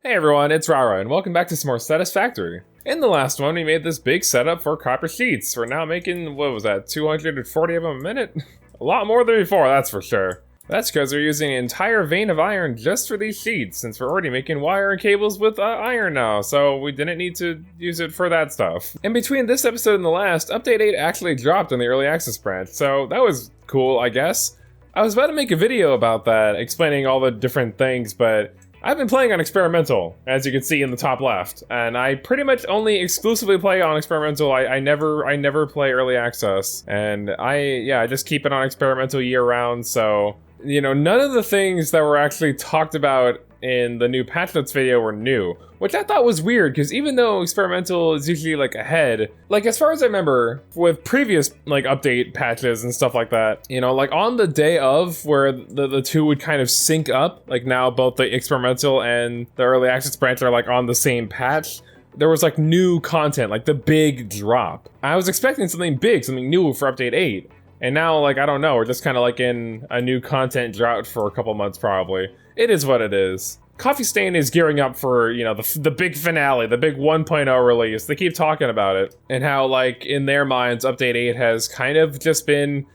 Hey everyone, it's Rara, and welcome back to some more Satisfactory. In the last one, we made this big setup for copper sheets. We're now making, what was that, 240 of them a minute? A lot more than before, that's for sure. That's because we're using an entire vein of iron just for these sheets, since we're already making wire and cables with iron now, so we didn't need to use it for that stuff. In between this episode and the last, Update 8 actually dropped in the Early Access branch, so that was cool, I guess. I was about to make a video about that, explaining all the different things, but I've been playing on Experimental, as you can see in the top left, and I pretty much only exclusively play on Experimental. I never play Early Access, and I just keep it on Experimental year-round, so, you know, none of the things that were actually talked about in the new patch notes video were new, which I thought was weird, because even though Experimental is usually, like, ahead, like, as far as I remember, with previous, like, update patches and stuff like that, you know, like, on the day of, where the two would kind of sync up, like, now both the Experimental and the Early Access branch are, like, on the same patch, there was, like, new content, like, the big drop. I was expecting something big, something new for Update 8, and now, like, I don't know, we're just kind of, like, in a new content drought for a couple months, probably. It is what it is. Coffee Stain is gearing up for, you know, the big finale, the big 1.0 release. They keep talking about it, and how, like, in their minds, Update 8 has kind of just been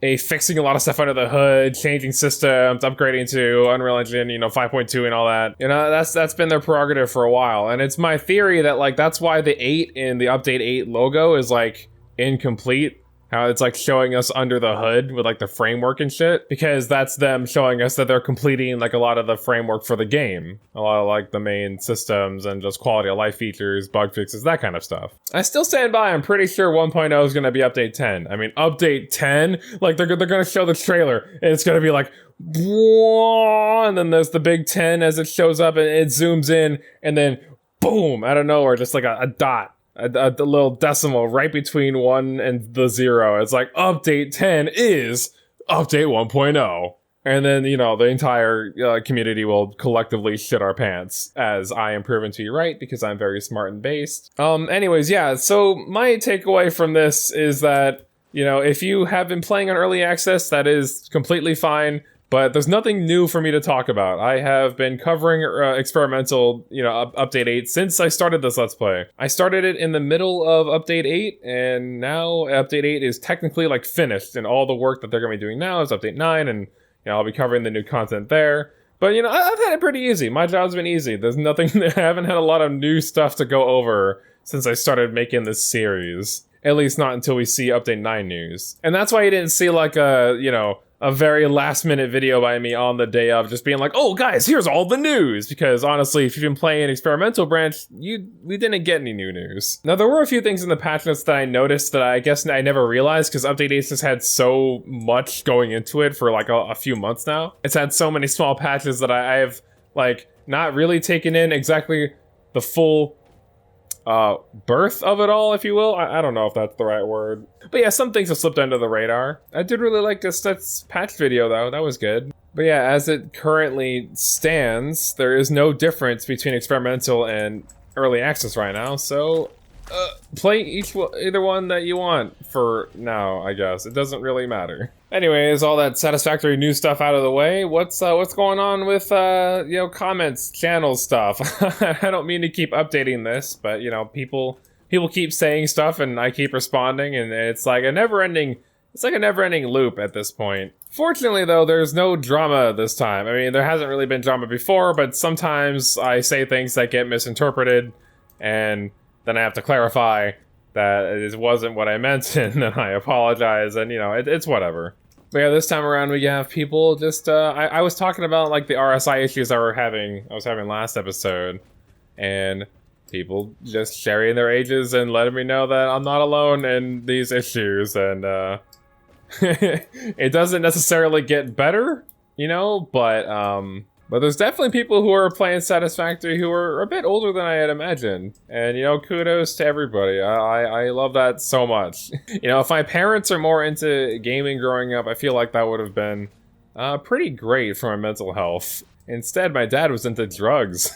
fixing a lot of stuff under the hood, changing systems, upgrading to Unreal Engine, you know, 5.2 and all that. You know, that's been their prerogative for a while, and it's my theory that, like, that's why the 8 in the Update 8 logo is, like, incomplete. How it's like showing us under the hood with like the framework and shit, because that's them showing us that they're completing like a lot of the framework for the game, a lot of like the main systems and just quality of life features, bug fixes, that kind of stuff. I still stand by, I'm pretty sure 1.0 is going to be update 10. I mean, update 10, like they're going to show the trailer and it's going to be like, and then there's the big 10 as it shows up and it zooms in, and then boom, out of nowhere, just like a dot. A little decimal right between 1 and the 0. It's like, update 10 is update 1.0. And then, you know, the entire community will collectively shit our pants, as I am proven to be right, because I'm very smart and based. Anyways, yeah, so my takeaway from this is that, you know, if you have been playing on Early Access, that is completely fine. But there's nothing new for me to talk about. I have been covering Experimental, you know, Update 8 since I started this Let's Play. I started it in the middle of Update 8, and now Update 8 is technically, like, finished, and all the work that they're going to be doing now is Update 9, and, you know, I'll be covering the new content there. But, you know, I've had it pretty easy. My job's been easy. There's nothing, I haven't had a lot of new stuff to go over since I started making this series. At least not until we see Update 9 news. And that's why you didn't see, like, a very last-minute video by me on the day of, just being like, oh, guys, here's all the news! Because, honestly, if you've been playing Experimental branch, we didn't get any new news. Now, there were a few things in the patch notes that I noticed that I guess I never realized, because Update 8 just had so much going into it for, like, a few months now. It's had so many small patches that I have, like, not really taken in exactly the full birth of it all, if you will. I don't know if that's the right word. But yeah, some things have slipped under the radar. I did really like this patch video, though. That was good. But yeah, as it currently stands, there is no difference between Experimental and Early Access right now, so play either one that you want for now, I guess. It doesn't really matter. Anyways, all that Satisfactory new stuff out of the way, what's going on with, you know, comments, channel stuff? I don't mean to keep updating this, but, you know, people keep saying stuff and I keep responding, and it's like a never-ending loop at this point. Fortunately, though, there's no drama this time. I mean, there hasn't really been drama before, but sometimes I say things that get misinterpreted, and then I have to clarify that it wasn't what I meant, and then I apologize, and, you know, it's whatever. But yeah, this time around we have people just, I was talking about, like, the RSI issues I was having last episode, and people just sharing their ages and letting me know that I'm not alone in these issues, and, it doesn't necessarily get better, you know, but there's definitely people who are playing Satisfactory who are a bit older than I had imagined. And, you know, kudos to everybody. I love that so much. You know, if my parents are more into gaming growing up, I feel like that would have been pretty great for my mental health. Instead, my dad was into drugs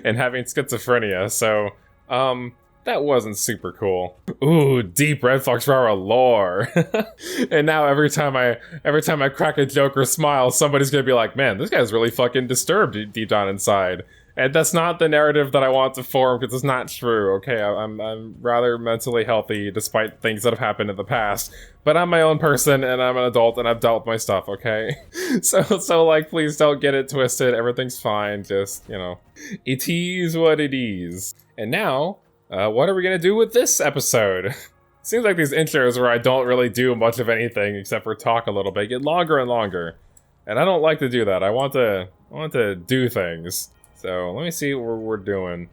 and having schizophrenia, so, that wasn't super cool. Ooh, deep Red Fox Rara lore. And now every time I crack a joke or smile, somebody's gonna be like, man, this guy's really fucking disturbed deep down inside. And that's not the narrative that I want to form, because it's not true, okay? I'm rather mentally healthy despite things that have happened in the past. But I'm my own person, and I'm an adult, and I've dealt with my stuff, okay? So like, please don't get it twisted. Everything's fine. Just, you know, it is what it is. And now, what are we gonna do with this episode? Seems like these intros where I don't really do much of anything except for talk a little bit get longer and longer. And I don't like to do that. I want to do things. So let me see what we're doing.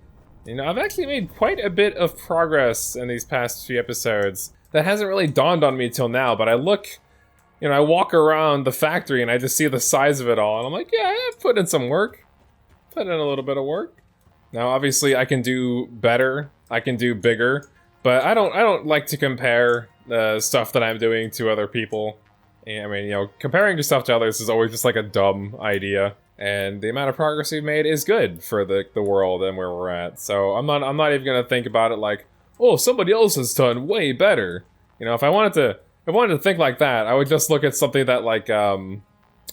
You know, I've actually made quite a bit of progress in these past few episodes. That hasn't really dawned on me till now, but I look, you know, I walk around the factory and I just see the size of it all, and I'm like, yeah, I've put in some work. Put in a little bit of work. Now, obviously, I can do better. I can do bigger. But I don't like to compare the stuff that I'm doing to other people. I mean, you know, comparing your stuff to others is always just like a dumb idea. And the amount of progress we've made is good for the world and where we're at. So I'm not even gonna think about it like, oh, somebody else has done way better. You know, if I wanted to think like that, I would just look at something that like what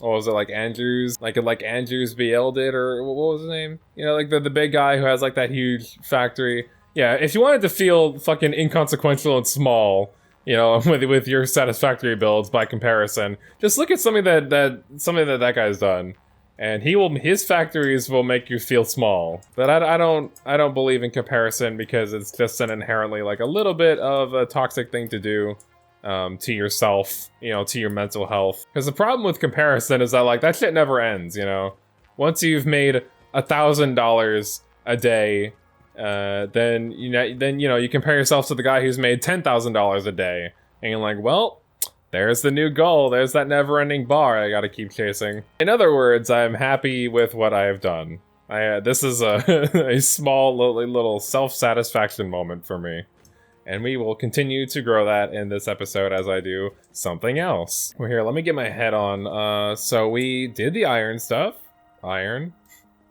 was it, like Andrews, like Andrews BL did, or what was his name? You know, like the big guy who has like that huge factory. Yeah, if you wanted to feel fucking inconsequential and small, you know, with your Satisfactory builds by comparison, just look at something that guy's done, and his factories will make you feel small. But I don't believe in comparison, because it's just an inherently like a little bit of a toxic thing to do to yourself, you know, to your mental health. Because the problem with comparison is that like that shit never ends, you know. Once you've made $1,000 a day. Then you know you compare yourself to the guy who's made $10,000 a day, and you're like, well, there's the new goal. There's that never-ending bar I gotta keep chasing. In other words, I'm happy with what I have done. This is a a small little self-satisfaction moment for me, and we will continue to grow that in this episode as I do something else. Well, here, let me get my head on. So we did the iron stuff. Iron.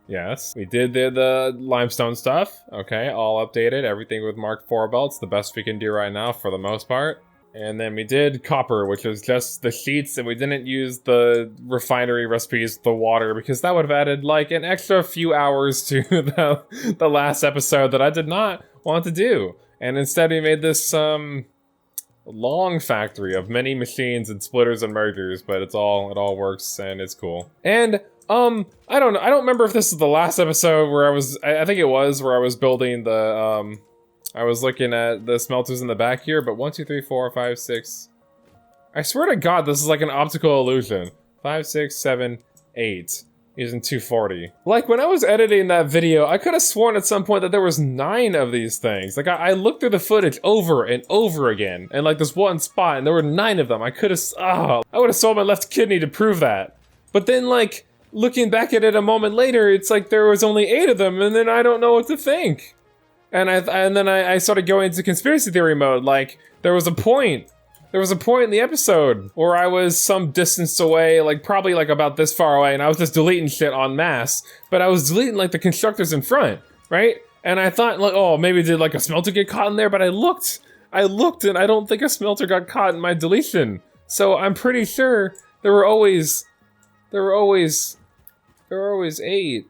Yes, we did the limestone stuff. Okay, all updated. Everything with Mark IV belts. The best we can do right now for the most part. And then we did copper, which was just the sheets, and we didn't use the refinery recipes, the water, because that would have added like an extra few hours to the last episode that I did not want to do. And instead we made this long factory of many machines and splitters and mergers, but it all works and it's cool. And I don't know. I don't remember if this is the last episode where I think it was, where I was building the, I was looking at the smelters in the back here, but 1, 2, 3, 4, 5, 6. I swear to God, this is like an optical illusion. 5, 6, 7, 8. Using 240. Like, when I was editing that video, I could have sworn at some point that there was 9 of these things. Like, I looked through the footage over and over again, and like this one spot, and there were 9 of them. I would have sold my left kidney to prove that. But then, like, looking back at it a moment later, it's like there was only 8 of them, and then I don't know what to think. And then I started going into conspiracy theory mode. Like, there was a point in the episode where I was some distance away, like probably like about this far away, and I was just deleting shit en masse. But I was deleting like the constructors in front, right? And I thought like, oh, maybe did like a smelter get caught in there? But I looked, and I don't think a smelter got caught in my deletion. So I'm pretty sure there were always 8,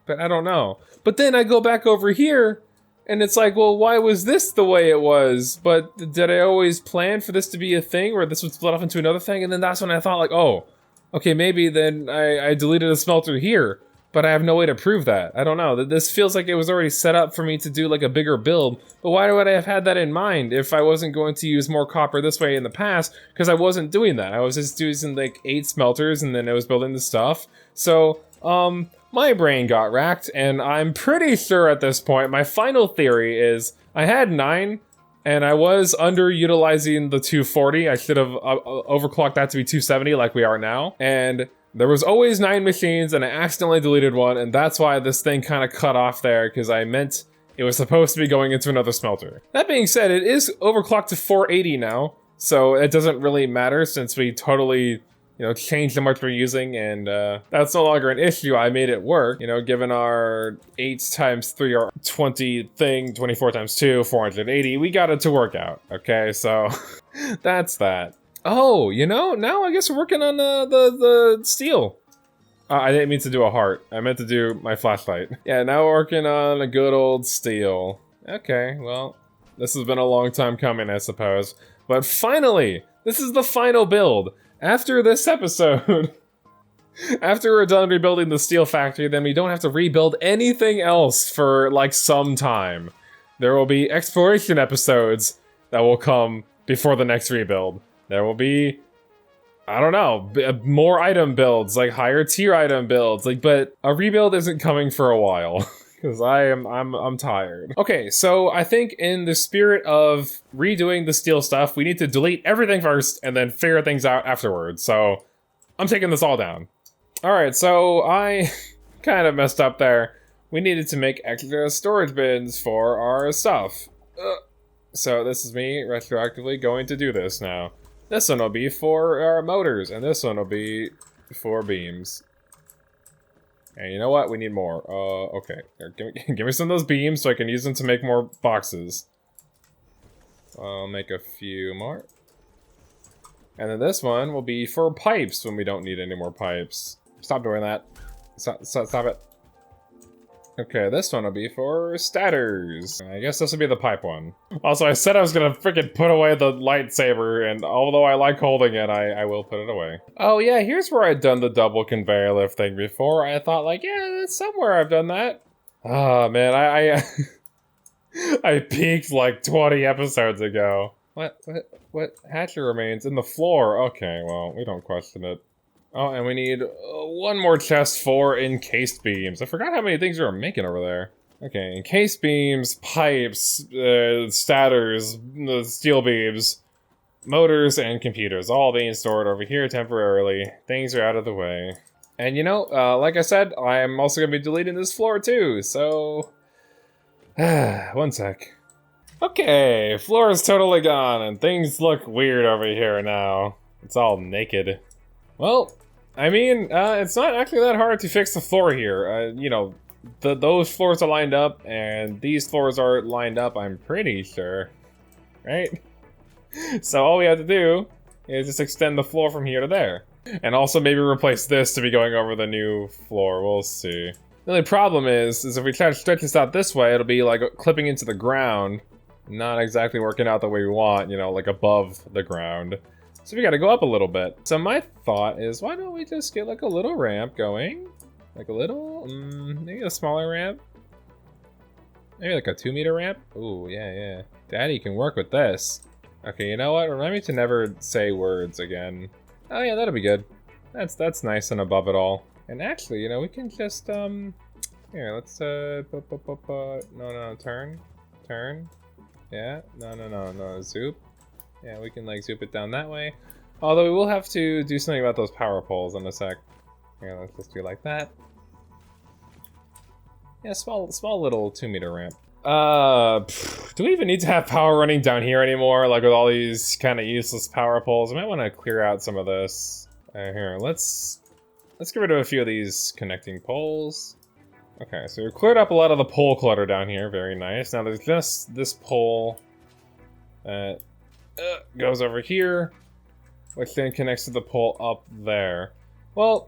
but I don't know. But then I go back over here, and it's like, well, why was this the way it was? But did I always plan for this to be a thing where this would split off into another thing? And then that's when I thought like, oh, okay, maybe then I deleted a smelter here, but I have no way to prove that. I don't know. This feels like it was already set up for me to do like a bigger build, but why would I have had that in mind if I wasn't going to use more copper this way in the past? Because I wasn't doing that. I was just using like 8 smelters, and then I was building the stuff. So, my brain got racked, and I'm pretty sure at this point, my final theory is I had 9, and I was underutilizing the 240. I should have overclocked that to be 270 like we are now. And there was always 9 machines, and I accidentally deleted one, and that's why this thing kind of cut off there, because I meant it was supposed to be going into another smelter. That being said, it is overclocked to 480 now, so it doesn't really matter since we totally, you know, changed how much we're using, and that's no longer an issue. I made it work, you know, given our 8 times 3 or 20 thing, 24 times 2, 480, we got it to work out, okay? So, that's that. Oh, you know, now I guess we're working on the steel. I didn't mean to do a heart. I meant to do my flashlight. Yeah, now we're working on a good old steel. Okay, well, this has been a long time coming, I suppose. But finally, this is the final build. After this episode, after we're done rebuilding the steel factory, then we don't have to rebuild anything else for, like, some time. There will be exploration episodes that will come before the next rebuild. There will be, I don't know, more item builds, like higher tier item builds, like, but a rebuild isn't coming for a while. Because I'm tired. Okay, so I think in the spirit of redoing the steel stuff, we need to delete everything first and then figure things out afterwards. So I'm taking this all down. Alright, so I kind of messed up there. We needed to make extra storage bins for our stuff. So this is me retroactively going to do this now. This one will be for our motors, and this one will be for beams. And you know what? We need more. Okay. Here, give me some of those beams so I can use them to make more boxes. I'll make a few more. And then this one will be for pipes when we don't need any more pipes. Stop doing that. Stop it. Okay, this one will be for statters. I guess this will be the pipe one. Also, I said I was gonna freaking put away the lightsaber, and although I like holding it, I will put it away. Oh yeah, here's where I'd done the double conveyor lift thing before. I thought like, yeah, that's somewhere I've done that. Oh man, I I peaked like 20 episodes ago. What hatcher remains in the floor? Okay, well, we don't question it. Oh, and we need one more chest for encased beams. I forgot how many things we were making over there. Okay, encased beams, pipes, statters, steel beams, motors, and computers. All being stored over here temporarily. Things are out of the way. And you know, like I said, I'm also going to be deleting this floor too, so... one sec. Okay, floor is totally gone, and things look weird over here now. It's all naked. Well... I mean, it's not actually that hard to fix the floor here. You know, those floors are lined up, and these floors are lined up, I'm pretty sure. Right? So all we have to do is just extend the floor from here to there. And also maybe replace this to be going over the new floor. We'll see. The only problem is if we try to stretch this out this way, it'll be like clipping into the ground. Not exactly working out the way we want, you know, like above the ground. So we gotta go up a little bit. So my thought is, why don't we just get like a little ramp going? Like a little, maybe a smaller ramp? Maybe like a 2-meter ramp? Ooh, yeah. Daddy can work with this. Okay, you know what? Remind me to never say words again. Oh yeah, that'll be good. That's nice and above it all. And actually, you know, we can just, here, let's, no, turn. Yeah, no, zoop. Yeah, we can like zoop it down that way. Although we will have to do something about those power poles in a sec. Here, let's just do like that. Yeah, small little 2-meter ramp. Do we even need to have power running down here anymore? Like with all these kind of useless power poles? I might want to clear out some of this. Here, let's get rid of a few of these connecting poles. Okay, so we cleared up a lot of the pole clutter down here. Very nice. Now there's just this pole that goes over here, which then connects to the pole up there. Well,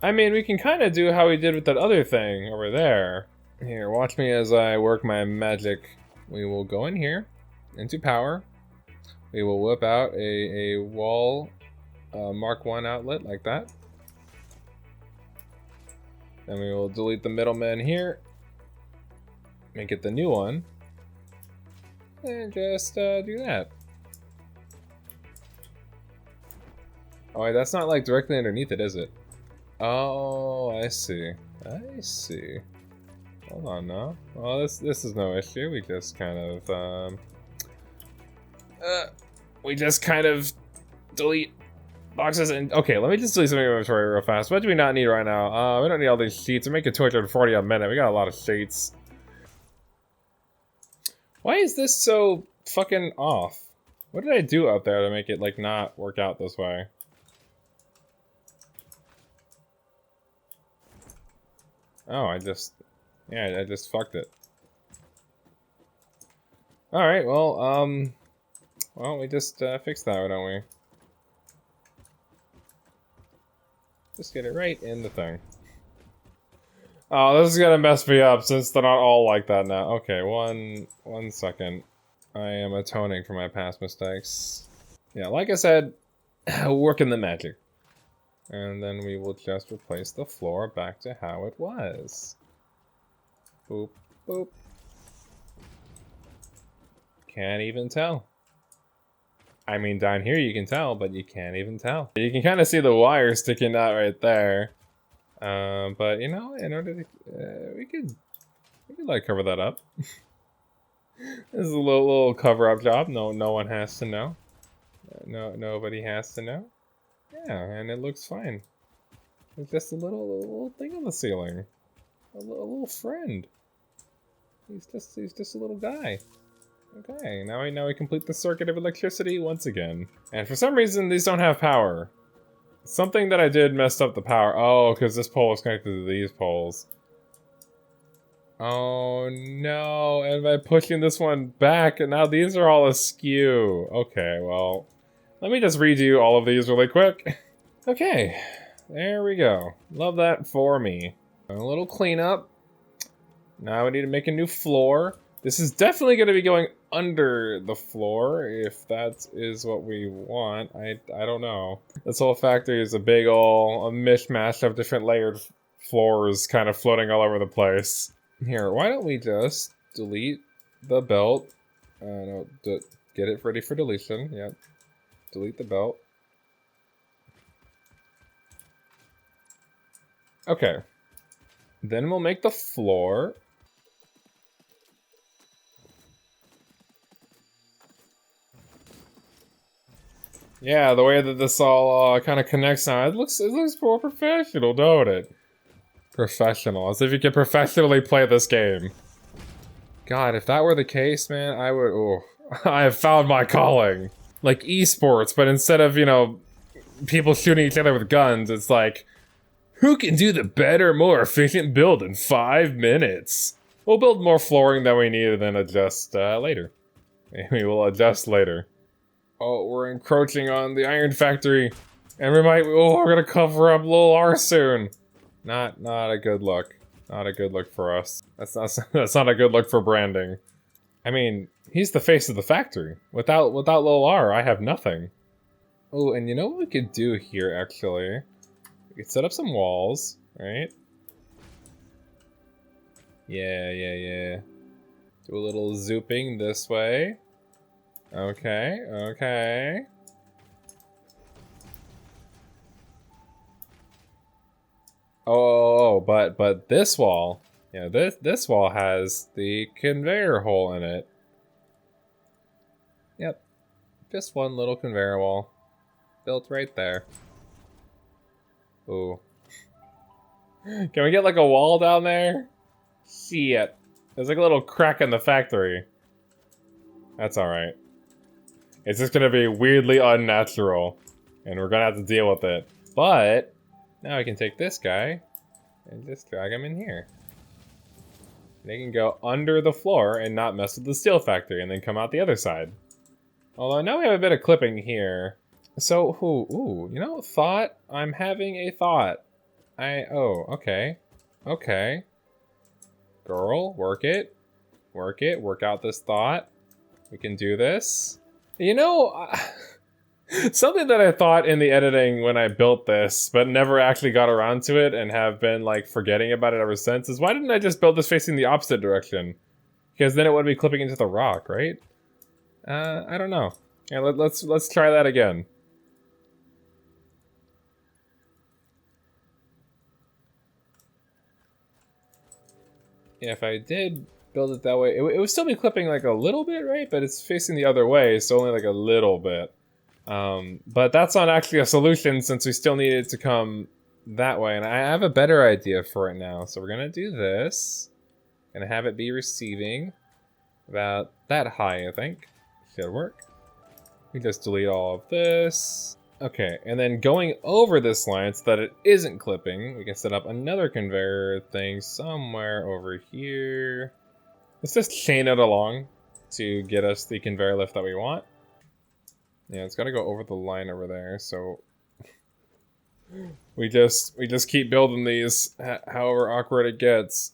I mean, we can kind of do how we did with that other thing over there. Here, watch me as I work my magic. We will go in here, into power. We will whip out a wall Mark 1 outlet like that. Then we will delete the middleman here. Make it the new one. And just do that. Oh, wait, that's not like directly underneath it, is it? Oh, I see. Hold on now. Well, this is no issue. We just kind of, delete boxes and, okay, let me just delete some inventory real fast. What do we not need right now? We don't need all these sheets. We're making 240 a minute. We got a lot of sheets. Why is this so fucking off? What did I do out there to make it, like, not work out this way? Oh, I just fucked it. Alright, well, we just fixed that, don't we? Just get it right in the thing. Oh, this is gonna mess me up since they're not all like that now. Okay, one second. I am atoning for my past mistakes. Yeah, like I said, working the magic. And then we will just replace the floor back to how it was. Boop, boop. Can't even tell. I mean, down here you can tell, but you can't even tell. You can kind of see the wire sticking out right there. But you know, in order to, we could like cover that up. This is a little cover-up job. No one has to know. Nobody has to know. Yeah, and it looks fine. It's just a little thing on the ceiling. A little friend. He's just a little guy. Okay, now we complete the circuit of electricity once again. And for some reason, these don't have power. Something that I did messed up the power. Oh, because this pole is connected to these poles. Oh no, and by pushing this one back, and now these are all askew. Okay, well, let me just redo all of these really quick. Okay, there we go. Love that for me. A little cleanup. Now we need to make a new floor. This is definitely going to be going under the floor, if that is what we want. I don't know. This whole factory is a big ol' mishmash of different layered floors kind of floating all over the place. Here, why don't we just delete the belt? No, get it ready for deletion. Yep. Delete the belt. Okay. Then we'll make the floor. Yeah, the way that this all kind of connects now, it looks more professional, don't it? Professional, as if you could professionally play this game. God, if that were the case, man, I would. Oh, I have found my calling. Like esports, but instead of, you know, people shooting each other with guns, it's like, who can do the better, more efficient build in 5 minutes? We'll build more flooring than we need and then adjust later. We will adjust later. Oh, we're encroaching on the iron factory. And we're gonna cover up Lil R soon. Not a good look. Not a good look for us. That's not a good look for branding. I mean, he's the face of the factory. Without Lil R, I have nothing. Oh, and you know what we could do here, actually? We could set up some walls, right? Yeah. Do a little zooping this way. Okay. Oh, but this wall, yeah, this wall has the conveyor hole in it. Yep, just one little conveyor wall, built right there. Ooh, can we get like a wall down there? Shit, there's like a little crack in the factory. That's all right. It's just gonna be weirdly unnatural, and we're gonna have to deal with it. But now we can take this guy and just drag him in here. They can go under the floor and not mess with the steel factory and then come out the other side. Although now we have a bit of clipping here. So, ooh, you know, thought? I'm having a thought. Okay. Girl, work it. Work out this thought. We can do this. You know, something that I thought in the editing when I built this, but never actually got around to it and have been like forgetting about it ever since, is why didn't I just build this facing the opposite direction? Because then it would be clipping into the rock, right? I don't know. Yeah, let's try that again. Yeah, if I did build it that way, it would still be clipping like a little bit, right? But it's facing the other way, so only like a little bit. But that's not actually a solution since we still need it to come that way. And I have a better idea for it now. So we're gonna do this. Gonna have it be receiving about that high, I think. Should work. We just delete all of this. Okay, and then going over this line so that it isn't clipping, we can set up another conveyor thing somewhere over here. Let's just chain it along to get us the conveyor lift that we want. Yeah, it's gotta go over the line over there, so... We just keep building these, however awkward it gets.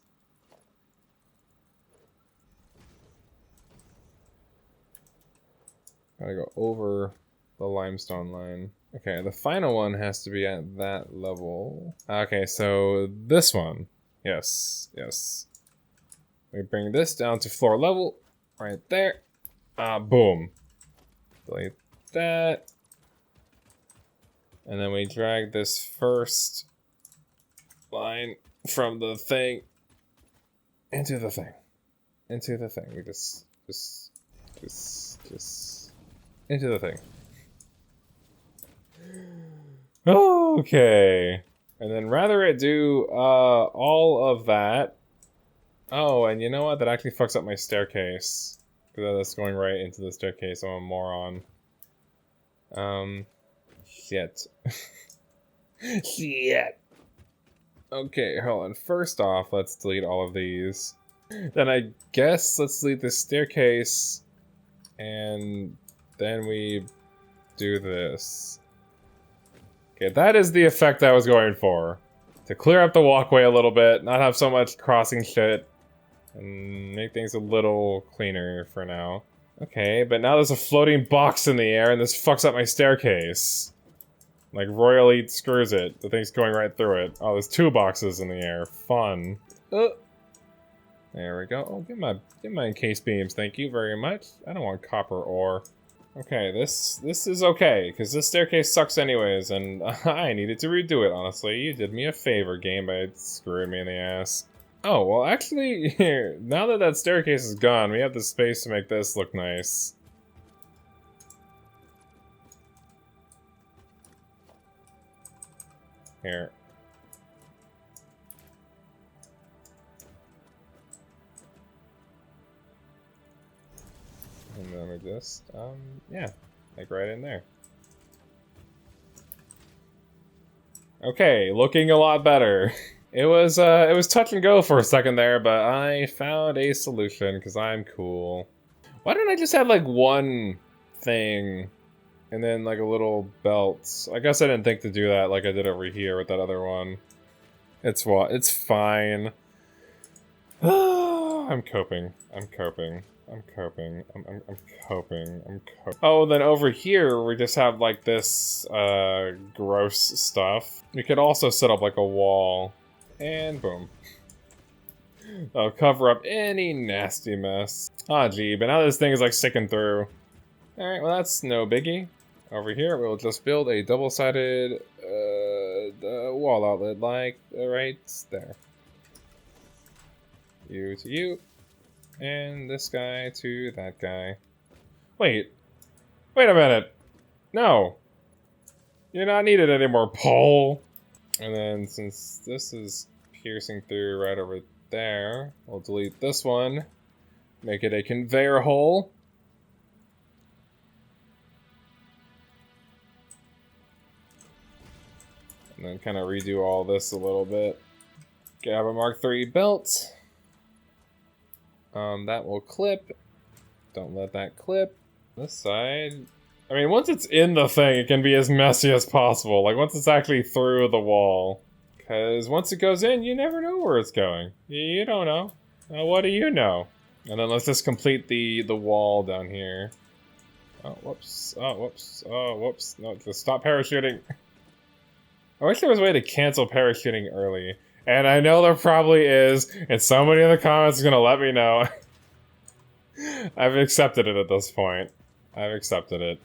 Gotta go over the limestone line. Okay, the final one has to be at that level. Okay, so this one. Yes, yes. We bring this down to floor level, right there. Boom. Delete that. And then we drag this first line from the thing into the thing. Into the thing. We just into the thing. Okay. And then rather it do all of that. Oh, and you know what? That actually fucks up my staircase. Because that's going right into the staircase. I'm a moron. Shit. Shit. Okay, hold on. First off, let's delete all of these. Then I guess let's delete the staircase. And then we do this. Okay, that is the effect I was going for. To clear up the walkway a little bit, not have so much crossing shit, and make things a little cleaner for now. Okay, but now there's a floating box in the air and this fucks up my staircase. Like, royally screws it. The thing's going right through it. Oh, there's 2 boxes in the air. Fun. There we go. Oh, get my encased beams, thank you very much. I don't want copper ore. Okay, this is okay, because this staircase sucks anyways, and I needed to redo it, honestly. You did me a favor, game, by screwing me in the ass. Oh, well, actually, here, now that that staircase is gone, we have the space to make this look nice. Here. And then we just, yeah, like right in there. Okay, looking a lot better. It was touch and go for a second there, but I found a solution, because I'm cool. Why don't I just have, like, one thing, and then, like, a little belt? I guess I didn't think to do that like I did over here with that other one. It's what? It's fine. I'm coping. I'm coping. I'm coping. I'm coping. Oh, then over here, we just have, like, this, gross stuff. We could also set up, like, a wall. And boom. That'll cover up any nasty mess. Ah, gee, but now this thing is, like, sticking through. Alright, well, that's no biggie. Over here, we'll just build a double-sided, wall outlet, like, right there. You to you. And this guy to that guy. Wait. Wait a minute. No. You're not needed anymore, pole. And then since this is piercing through right over there, we'll delete this one. Make it a conveyor hole. And then kind of redo all this a little bit. Grab a Mark III belt. That will clip. Don't let that clip. This side. I mean, once it's in the thing, it can be as messy as possible. Like, once it's actually through the wall. Because once it goes in, you never know where it's going. You don't know. What do you know? And then let's just complete the wall down here. Oh, whoops. Oh, whoops. Oh, whoops. No, just stop parachuting. I wish there was a way to cancel parachuting early. And I know there probably is, and somebody in the comments is gonna let me know. I've accepted it at this point. I've accepted it.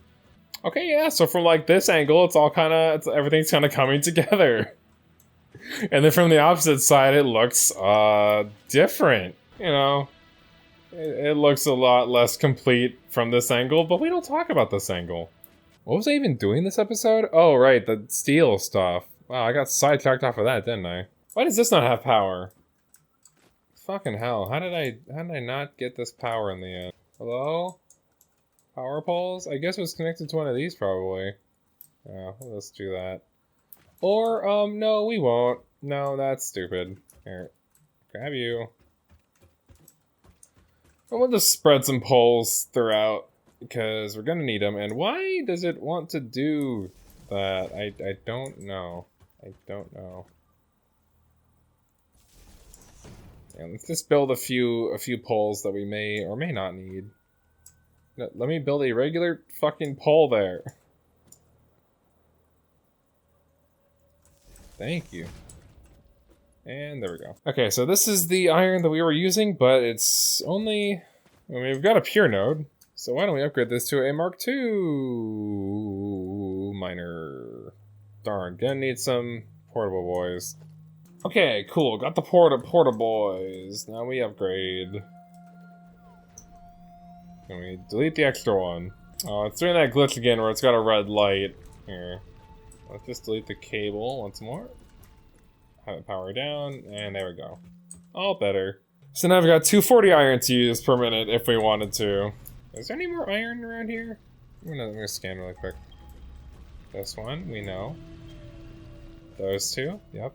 Okay, yeah, so from like this angle, it's all kinda, everything's kinda coming together. And then from the opposite side, it looks, different. You know, it looks a lot less complete from this angle, but we don't talk about this angle. What was I even doing this episode? Oh, right, the steel stuff. Wow, I got sidetracked off of that, didn't I? Why does this not have power? Fucking hell, how did I not get this power in the end? Hello? Power poles? I guess it was connected to one of these, probably. Yeah, let's do that. Or, no, we won't. No, that's stupid. Here, grab you. I want to spread some poles throughout, because we're gonna need them. And why does it want to do that? I don't know. I don't know. Yeah, let's just build a few poles that we may or may not need. No, let me build a regular fucking pole there. Thank you. And there we go. Okay, so this is the iron that we were using, but it's only... I mean, we've got a pure node, so why don't we upgrade this to a Mark II miner? Darn, gonna need some portable boys. Okay, cool, got the porta boys. Now we upgrade. Can we delete the extra one? Oh, it's doing that glitch again where it's got a red light. Here. Let's just delete the cable once more. Have it power down, and there we go. All better. So now I've got 240 iron to use per minute if we wanted to. Is there any more iron around here? I'm gonna scan really quick. This one, we know. Those two, yep.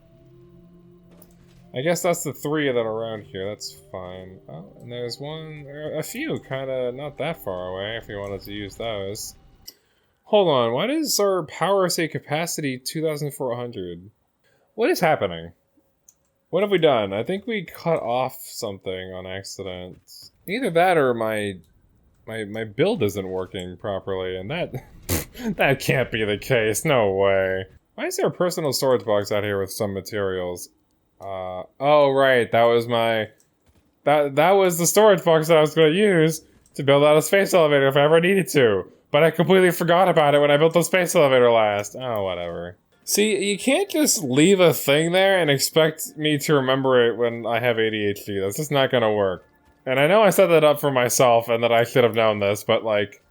I guess that's the 3 that are around here, that's fine. Oh, and there's one, a few kinda not that far away if we wanted to use those. Hold on, why does our power say capacity 2,400? What is happening? What have we done? I think we cut off something on accident. Either that or my build isn't working properly, and that that can't be the case. No way. Why is there a personal storage box out here with some materials? Oh right, that was that was the storage box that I was going to use to build out a space elevator if I ever needed to. But I completely forgot about it when I built the space elevator last. Oh, whatever. See, you can't just leave a thing there and expect me to remember it when I have ADHD. That's just not gonna work. And I know I set that up for myself and that I should have known this, but like,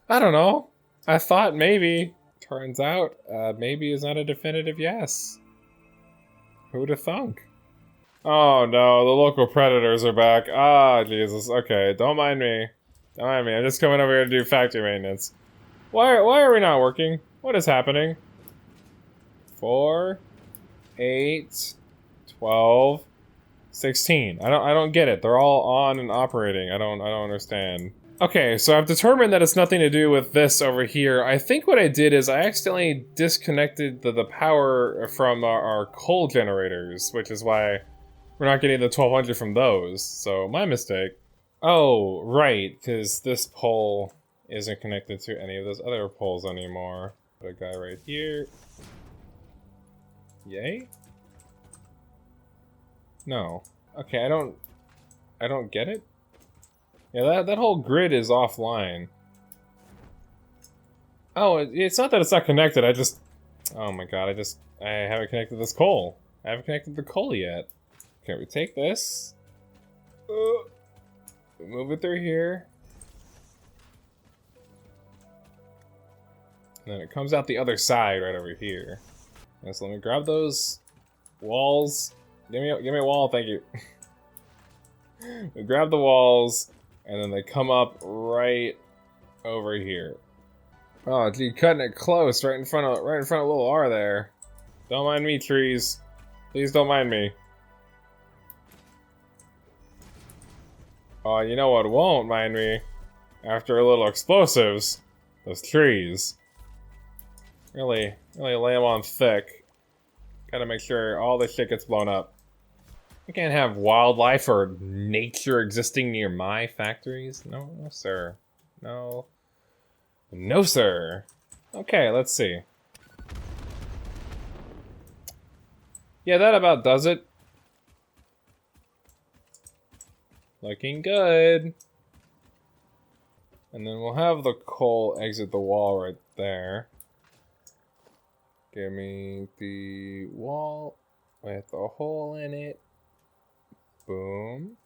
I don't know. I thought maybe. Turns out, maybe is not a definitive yes. Who'd have thunk? Oh no, the local predators are back. Ah, Jesus. Okay, don't mind me. Don't mind me. I'm just coming over here to do factory maintenance. Why are we not working? What is happening? 4, 8, 12, 16. I don't get it. They're all on and operating. I don't understand. Okay, so I've determined that it's nothing to do with this over here. I think what I did is I accidentally disconnected the power from our coal generators, which is why we're not getting the 1200 from those. So my mistake. Oh, right, because this pole isn't connected to any of those other poles anymore. Put a guy right here. Yay? No. Okay, I don't get it. Yeah, that whole grid is offline. Oh, it's not that it's not connected, oh my god, I haven't connected this coal. I haven't connected the coal yet. Okay, we take this. We move it through here. And then it comes out the other side right over here. So let me grab those walls. Give me a wall, thank you. We grab the walls, and then they come up right over here. Oh, gee, cutting it close, right in front of little R there. Don't mind me, trees. Please don't mind me. Oh, you know what won't mind me? After a little explosives, those trees. Really lay them on thick. Gotta make sure all this shit gets blown up. We can't have wildlife or nature existing near my factories. No, sir. No. No, sir. Okay, let's see. Yeah, that about does it. Looking good. And then we'll have the coal exit the wall right there. Give me the wall with a hole in it. Boom.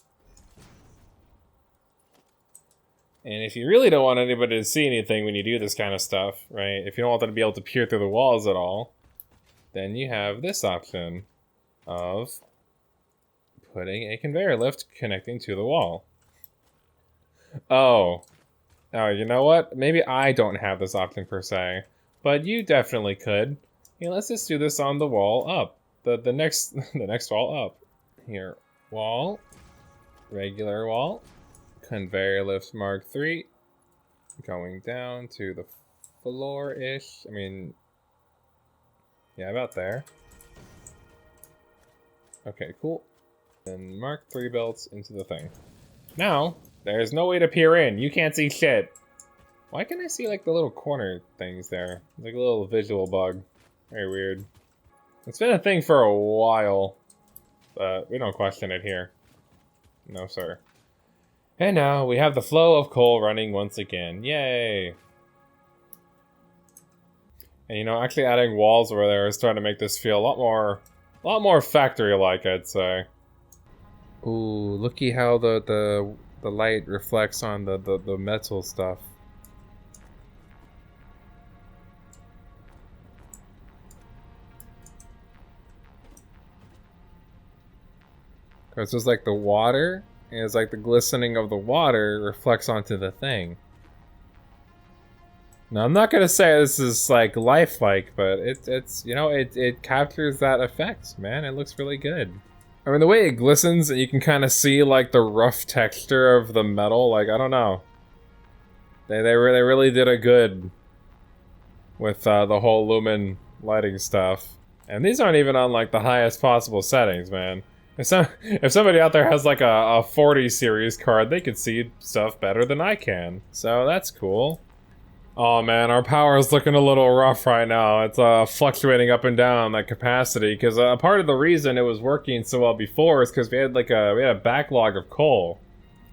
And if you really don't want anybody to see anything when you do this kind of stuff, right? If you don't want them to be able to peer through the walls at all, then you have this option of putting a conveyor lift connecting to the wall. Oh, you know what? Maybe I don't have this option per se, but you definitely could. Yeah, let's just do this on the wall up. The next wall up. Here, wall, regular wall, conveyor lift Mark III, going down to the floor-ish. I mean, Yeah, about there. Okay, cool. And mark 3 belts into the thing. Now, there's no way to peer in. You can't see shit. Why can't I see like the little corner things there? It's like a little visual bug. Very weird. It's been a thing for a while, but we don't question it here. No, sir. And now we have the flow of coal running once again. Yay! And you know, actually adding walls over there is starting to make this feel a lot more factory-like, I'd say. Ooh, looky how the light reflects on the metal stuff. It's just like the water, and it's like the glistening of the water reflects onto the thing. Now, I'm not gonna say this is like lifelike, but it's you know, it captures that effect, man. It looks really good. I mean, the way it glistens, and you can kind of see like the rough texture of the metal. Like, I don't know. They really did a good with the whole lumen lighting stuff. And these aren't even on like the highest possible settings, man. If somebody out there has like a 40 series card, they could see stuff better than I can. So that's cool. Oh man, our power is looking a little rough right now. It's fluctuating up and down that capacity, because part of the reason it was working so well before is because we had a backlog of coal.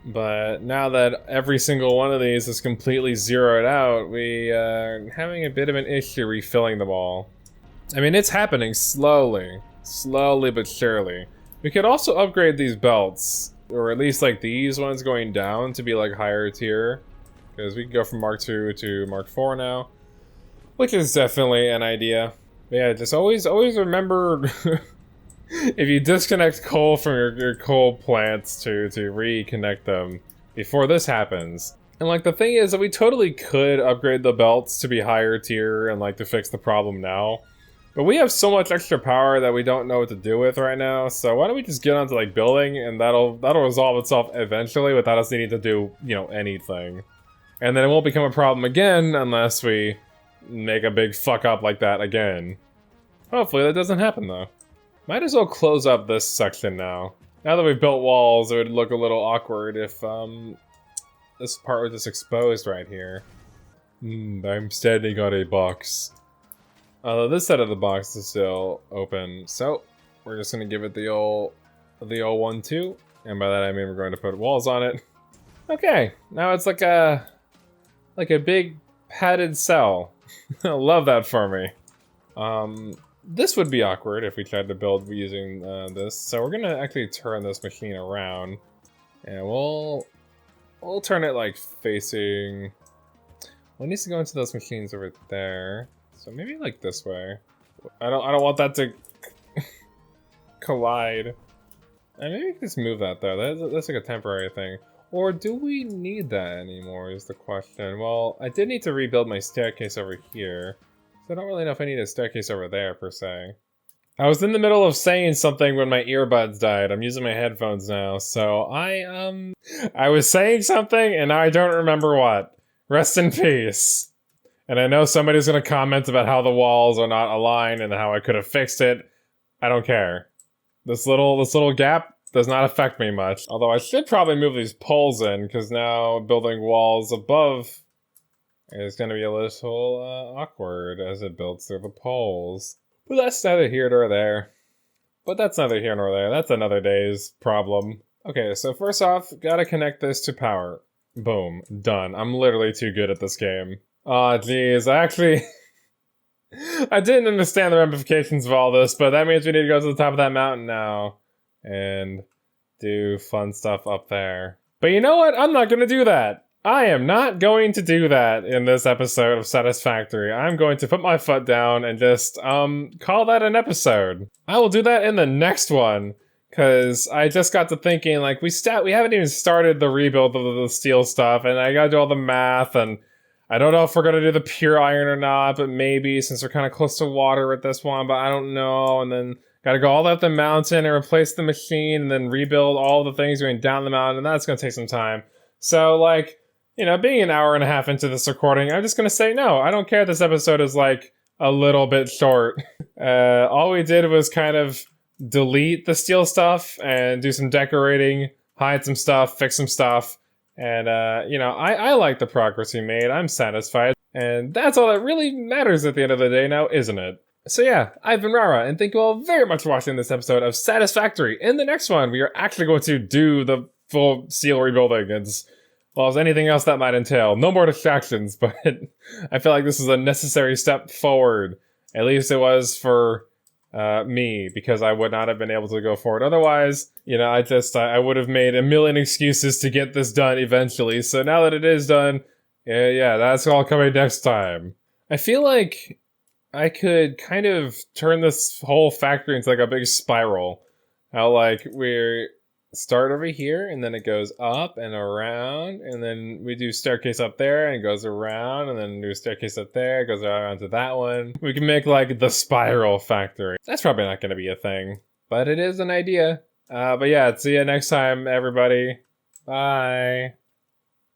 But now that every single one of these is completely zeroed out, we are having a bit of an issue refilling them all. I mean, it's happening slowly but surely. We could also upgrade these belts, or at least like these ones going down to be like higher tier. Because we can go from Mark 2 to Mark 4 now, which is definitely an idea. But yeah, just always remember if you disconnect coal from your coal plants to reconnect them before this happens. And like the thing is that we totally could upgrade the belts to be higher tier and like to fix the problem now. But we have so much extra power that we don't know what to do with right now, so why don't we just get onto like building, and that'll resolve itself eventually without us needing to do, you know, anything. And then it won't become a problem again unless we make a big fuck up like that again. Hopefully that doesn't happen though. Might as well close up this section now. Now that we've built walls, it would look a little awkward if this part was just exposed right here. I'm standing on a box. Although this side of the box is still open, so we're just gonna give it the old 1-2, and by that I mean we're going to put walls on it. Okay, now it's like a big padded cell. I love that for me. This would be awkward if we tried to build using this, so we're gonna actually turn this machine around, and we'll turn it like facing. Well, it needs to go into those machines over there. So maybe like this way. I don't want that to collide. And maybe we can just move that though. That's like a temporary thing. Or do we need that anymore is the question. Well, I did need to rebuild my staircase over here. So I don't really know if I need a staircase over there per se. I was in the middle of saying something when my earbuds died. I'm using my headphones now. So I was saying something and now I don't remember what. Rest in peace. And I know somebody's gonna comment about how the walls are not aligned and how I could have fixed it. I don't care. This little gap does not affect me much. Although I should probably move these poles in, because now building walls above is gonna be a little awkward as it builds through the poles. But that's neither here nor there. That's another day's problem. Okay, so first off, gotta connect this to power. Boom. Done. I'm literally too good at this game. Aw, geez, I didn't understand the ramifications of all this, but that means we need to go to the top of that mountain now and do fun stuff up there. But you know what? I'm not gonna do that. I am not going to do that in this episode of Satisfactory. I'm going to put my foot down and just, call that an episode. I will do that in the next one, because I just got to thinking, like, we haven't even started the rebuild of the steel stuff, and I gotta do all the math, and I don't know if we're gonna do the pure iron or not, but maybe, since we're kind of close to water with this one, but I don't know. And then gotta go all the way up the mountain and replace the machine and then rebuild all the things going down the mountain, and that's gonna take some time. So, like, you know, being an hour and a half into this recording, I'm just gonna say no. I don't care if this episode is like a little bit short. All we did was kind of delete the steel stuff and do some decorating, hide some stuff, fix some stuff. And, you know, I like the progress we made. I'm satisfied. And that's all that really matters at the end of the day now, isn't it? So yeah, I've been Rara, and thank you all very much for watching this episode of Satisfactory. In the next one, we are actually going to do the full steel rebuilding. It's, well, as anything else that might entail. No more distractions, but I feel like this is a necessary step forward. At least it was for me, because I would not have been able to go forward. Otherwise, you know, I would have made a million excuses to get this done eventually. So now that it is done, yeah, that's all coming next time. I feel like I could kind of turn this whole factory into like a big spiral. How like we start over here and then it goes up and around, and then we do staircase up there and it goes around, and then do a staircase up there, it goes around to that one. We can make like the spiral factory. That's probably not going to be a thing, but it is an idea. But yeah, see you next time, everybody. Bye.